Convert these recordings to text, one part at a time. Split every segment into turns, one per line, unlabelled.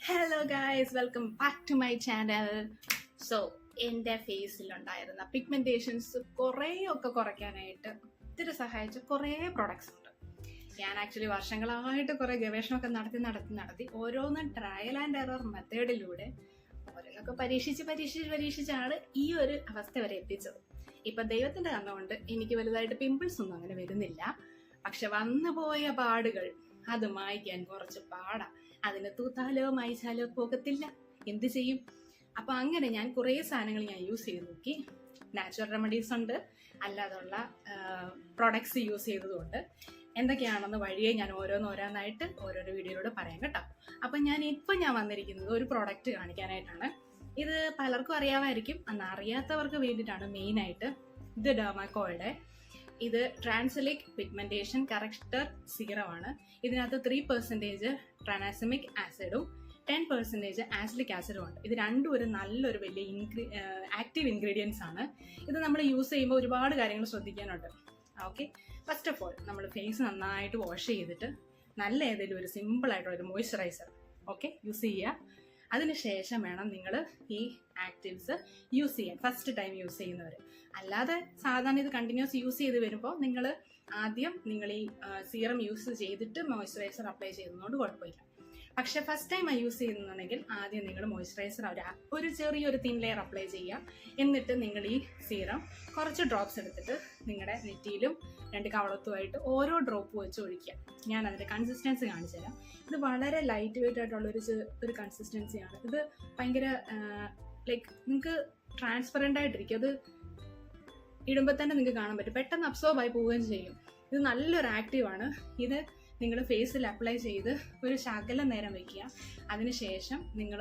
Hello guys, welcome back to my channel. So എൻ്റെ ഫേസിലുണ്ടായിരുന്ന pigmentations കുറേയൊക്കെ കുറയ്ക്കാനായിട്ട് ഒത്തിരി സഹായിച്ച കുറേ പ്രൊഡക്ട്സ് ഉണ്ട്. ഞാൻ ആക്ച്വലി വർഷങ്ങളായിട്ട് കുറേ ഗവേഷണമൊക്കെ നടത്തി ഓരോന്ന് ട്രയൽ ആൻഡ് എറർ മെത്തേഡിലൂടെ ഓരോന്നൊക്കെ പരീക്ഷിച്ചാണ് ഈ ഒരു അവസ്ഥ വരെ എത്തിച്ചത്. ഇപ്പം ദൈവത്തിൻ്റെ കണ്ണ കൊണ്ട് എനിക്ക് വലുതായിട്ട് പിമ്പിൾസ് ഒന്നും അങ്ങനെ വരുന്നില്ല. പക്ഷെ വന്നുപോയ പാടുകൾ അത് മായ്ക്കാൻ കുറച്ച് പാടാ. അതിന് തൂത്താലോ മായ്ച്ചാലോ പോകത്തില്ല, എന്ത് ചെയ്യും? അപ്പൊ അങ്ങനെ ഞാൻ കുറേ സാധനങ്ങൾ യൂസ് ചെയ്ത് നോക്കി. നാച്ചുറൽ റെമഡീസ് ഉണ്ട്, അല്ലാതുള്ള പ്രൊഡക്ട്സ് യൂസ് ചെയ്തതുകൊണ്ട് എന്തൊക്കെയാണെന്ന് വഴിയെ ഞാൻ ഓരോന്നായിട്ട് ഓരോരോ വീഡിയോയിലൂടെ പറയാം കേട്ടോ. അപ്പൊ ഞാൻ വന്നിരിക്കുന്നത് ഒരു പ്രൊഡക്റ്റ് കാണിക്കാനായിട്ടാണ്. ഇത് പലർക്കും അറിയാമായിരിക്കും, അന്ന് അറിയാത്തവർക്ക് വേണ്ടിയിട്ടാണ് മെയിനായിട്ട്. ഇത് ഡെർമാക്കോയുടെ ഇത് ട്രാൻസലിക് പിഗ്മെന്റേഷൻ കറക്റ്റർ സീറമാണ്. ഇതിനകത്ത് 3% ട്രാനാസമിക് ആസിഡും 10% ആസിലിക് ആസിഡും ഉണ്ട്. ഇത് രണ്ടും ഒരു നല്ലൊരു വലിയ ആക്റ്റീവ് ഇൻഗ്രീഡിയൻസ് ആണ്. ഇത് നമ്മൾ യൂസ് ചെയ്യുമ്പോൾ ഒരുപാട് കാര്യങ്ങൾ ശ്രദ്ധിക്കാനുണ്ട്. ഓക്കെ, ഫസ്റ്റ് ഓഫ് ഓൾ നമ്മൾ ഫേസ് നന്നായിട്ട് വാഷ് ചെയ്തിട്ട് നല്ല ഏതെങ്കിലും ഒരു സിമ്പിളായിട്ടുള്ള ഒരു മോയ്സ്ചറൈസർ യൂസ് ചെയ്യുക. അതിനുശേഷം വേണം നിങ്ങൾ ഈ ആക്റ്റീവ്സ് യൂസ് ചെയ്യാൻ, ഫസ്റ്റ് ടൈം യൂസ് ചെയ്യുന്നവർ. അല്ലാതെ സാധാരണ ഇത് കണ്ടിന്യൂസ് യൂസ് ചെയ്ത് വരുമ്പോൾ നിങ്ങൾ ഈ സീറം യൂസ് ചെയ്തിട്ട് മോയ്സ്ചറൈസർ അപ്ലൈ ചെയ്യുന്നതുകൊണ്ട് കുഴപ്പമില്ല. പക്ഷെ ഫസ്റ്റ് ടൈം യൂസ് ചെയ്യുന്നുണ്ടെങ്കിൽ ആദ്യം നിങ്ങൾ മോയ്സ്ചറൈസർ ഒരു ചെറിയൊരു തിൻ ലെയർ അപ്ലൈ ചെയ്യുക. എന്നിട്ട് നിങ്ങൾ ഈ സീറം കുറച്ച് ഡ്രോപ്സ് എടുത്തിട്ട് നിങ്ങളുടെ നെറ്റിയിലും 2 കവളത്തുമായിട്ട് ഓരോ ഡ്രോപ്പ് വെച്ച് ഒഴിക്കുക. ഞാൻ അതിൻ്റെ കൺസിസ്റ്റൻസി കാണിച്ചു തരാം. ഇത് വളരെ ലൈറ്റ് വെയിറ്റ് ആയിട്ടുള്ള ഒരു കൺസിസ്റ്റൻസിയാണ്. ഇത് ഭയങ്കര നിങ്ങൾക്ക് ട്രാൻസ്പെറൻ്റ് ആയിട്ടിരിക്കും. അത് ഇടുമ്പോൾ തന്നെ നിങ്ങൾക്ക് കാണാൻ പറ്റും, പെട്ടെന്ന് അബ്സോർബ് ആയി പോവുകയും ചെയ്യും. ഇത് നല്ലൊരു ആക്റ്റീവാണ്. ഇത് നിങ്ങൾ ഫേസിൽ അപ്ലൈ ചെയ്ത് ഒരു ശകലം നേരം വയ്ക്കുക. അതിനുശേഷം നിങ്ങൾ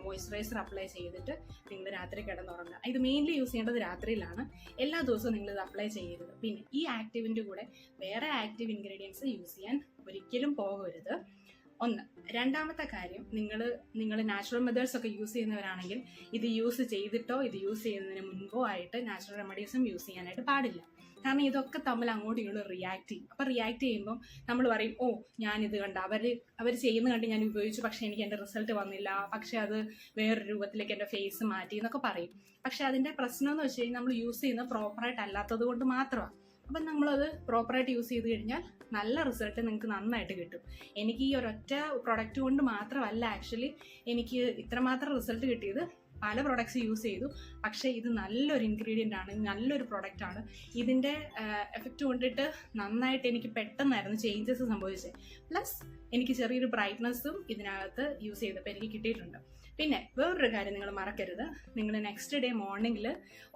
മോയ്സ്ചറൈസർ അപ്ലൈ ചെയ്തിട്ട് നിങ്ങൾ രാത്രി കിടന്നുറങ്ങുക. ഇത് മെയിൻലി യൂസ് ചെയ്യേണ്ടത് രാത്രിയിലാണ്. എല്ലാ ദിവസവും നിങ്ങളിത് അപ്ലൈ ചെയ്യരുത്. പിന്നെ ഈ ആക്റ്റീവിൻ്റെ കൂടെ വേറെ ആക്റ്റീവ് ഇൻഗ്രീഡിയൻസ് യൂസ് ചെയ്യാൻ ഒരിക്കലും പോകരുത്. ഒന്ന്. രണ്ടാമത്തെ കാര്യം, നിങ്ങൾ നാച്ചുറൽ മെത്തേഡ്സ് ഒക്കെ യൂസ് ചെയ്യുന്നവരാണെങ്കിൽ ഇത് യൂസ് ചെയ്തിട്ടോ ഇത് യൂസ് ചെയ്യുന്നതിന് മുൻപോ ആയിട്ട് നാച്ചുറൽ റെമഡീസും യൂസ് ചെയ്യാനായിട്ട് പാടില്ല. കാരണം ഇതൊക്കെ തമ്മിൽ അങ്ങോട്ടും ഇങ്ങോട്ടും റിയാക്ട് ചെയ്യും. അപ്പം റിയാക്ട് ചെയ്യുമ്പോൾ നമ്മൾ പറയും, ഞാനിത് കണ്ട അവർ ചെയ്യുന്ന കണ്ട് ഞാൻ ഉപയോഗിച്ചു, പക്ഷേ എനിക്ക് എൻ്റെ റിസൾട്ട് വന്നില്ല, പക്ഷേ അത് വേറൊരു രൂപത്തിലേക്ക് എൻ്റെ ഫേസ് മാറ്റി എന്നൊക്കെ പറയും. പക്ഷെ അതിൻ്റെ പ്രശ്നം എന്ന് വെച്ച് കഴിഞ്ഞാൽ നമ്മൾ യൂസ് ചെയ്യുന്നത് പ്രോപ്പറായിട്ട് അല്ലാത്തത് കൊണ്ട് മാത്രമാണ്. അപ്പം നമ്മളത് പ്രോപ്പറായിട്ട് യൂസ് ചെയ്ത് കഴിഞ്ഞാൽ നല്ല റിസൾട്ട് നിങ്ങൾക്ക് നന്നായിട്ട് കിട്ടും. എനിക്ക് ഈ ഒരൊറ്റ പ്രൊഡക്റ്റ് കൊണ്ട് മാത്രമല്ല ആക്ച്വലി എനിക്ക് ഇത്രമാത്രം റിസൾട്ട് കിട്ടിയത്. പല പ്രൊഡക്ട്സ് യൂസ് ചെയ്തു, പക്ഷേ ഇത് നല്ലൊരു ഇൻഗ്രീഡിയൻ്റ് ആണ്, നല്ലൊരു പ്രൊഡക്റ്റാണ്. ഇതിൻ്റെ എഫക്റ്റ് കൊണ്ടിട്ട് നന്നായിട്ട് എനിക്ക് പെട്ടെന്നായിരുന്നു ചേഞ്ചസ് സംഭവിച്ചത്. പ്ലസ് എനിക്ക് ചെറിയൊരു ബ്രൈറ്റ്നസ്സും ഇതിനകത്ത് യൂസ് ചെയ്തപ്പോൾ എനിക്ക് കിട്ടിയിട്ടുണ്ട്. പിന്നെ വേറൊരു കാര്യം നിങ്ങൾ മറക്കരുത്, നിങ്ങൾ നെക്സ്റ്റ് ഡേ മോർണിംഗിൽ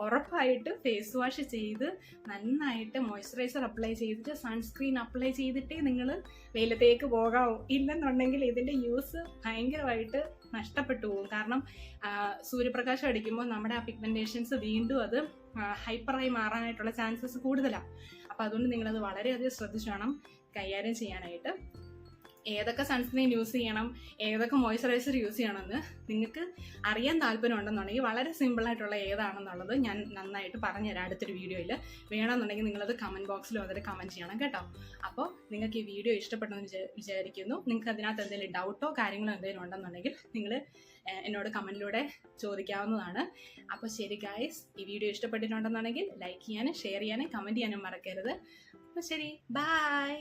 ഉറപ്പായിട്ട് ഫേസ് വാഷ് ചെയ്ത് നന്നായിട്ട് മോയ്സ്ചറൈസർ അപ്ലൈ ചെയ്തിട്ട് സൺസ്ക്രീൻ അപ്ലൈ ചെയ്തിട്ടേ നിങ്ങൾ വെയിലത്തേക്ക് പോകാവൂ. ഇല്ലെന്നുണ്ടെങ്കിൽ ഇതിൻ്റെ യൂസ് ഭയങ്കരമായിട്ട് നഷ്ടപ്പെട്ടു പോകും. കാരണം സൂര്യപ്രകാശം അടിക്കുമ്പോൾ നമ്മുടെ ആ പിഗ്മെന്റേഷൻസ് വീണ്ടും അത് ഹൈപ്പറായി മാറാനായിട്ടുള്ള ചാൻസസ് കൂടുതലാണ്. അപ്പോൾ അതുകൊണ്ട് നിങ്ങളത് വളരെയധികം ശ്രദ്ധിച്ചു വേണം കൈകാര്യം ചെയ്യാനായിട്ട്. ഏതൊക്കെ സൺസ്ക്രീൻ യൂസ് ചെയ്യണം, ഏതൊക്കെ മോയ്സ്ചറൈസർ യൂസ് ചെയ്യണമെന്ന് നിങ്ങൾക്ക് അറിയാൻ താല്പര്യം ഉണ്ടെന്നുണ്ടെങ്കിൽ വളരെ സിമ്പിളായിട്ടുള്ള ഏതാണെന്നുള്ളത് ഞാൻ നന്നായിട്ട് പറഞ്ഞുതരാം അടുത്തൊരു വീഡിയോയിൽ. വേണമെന്നുണ്ടെങ്കിൽ നിങ്ങളത് കമൻറ്റ് ബോക്സിലും അതിൽ കമൻറ്റ് ചെയ്യണം കേട്ടോ. അപ്പോൾ നിങ്ങൾക്ക് ഈ വീഡിയോ ഇഷ്ടപ്പെട്ടെന്ന് വിചാരിക്കുന്നു. നിങ്ങൾക്ക് അതിനകത്ത് എന്തെങ്കിലും ഡൗട്ടോ കാര്യങ്ങളോ എന്തെങ്കിലും ഉണ്ടെന്നുണ്ടെങ്കിൽ നിങ്ങൾ എന്നോട് കമൻറ്റിലൂടെ ചോദിക്കാവുന്നതാണ്. അപ്പോൾ ശരി ഗായ്സ്, ഈ വീഡിയോ ഇഷ്ടപ്പെട്ടിട്ടുണ്ടെന്നുണ്ടെങ്കിൽ ലൈക്ക് ചെയ്യാനും ഷെയർ ചെയ്യാനും കമൻറ്റ് ചെയ്യാനും മറക്കരുത്. അപ്പോൾ ശരി, ബൈ.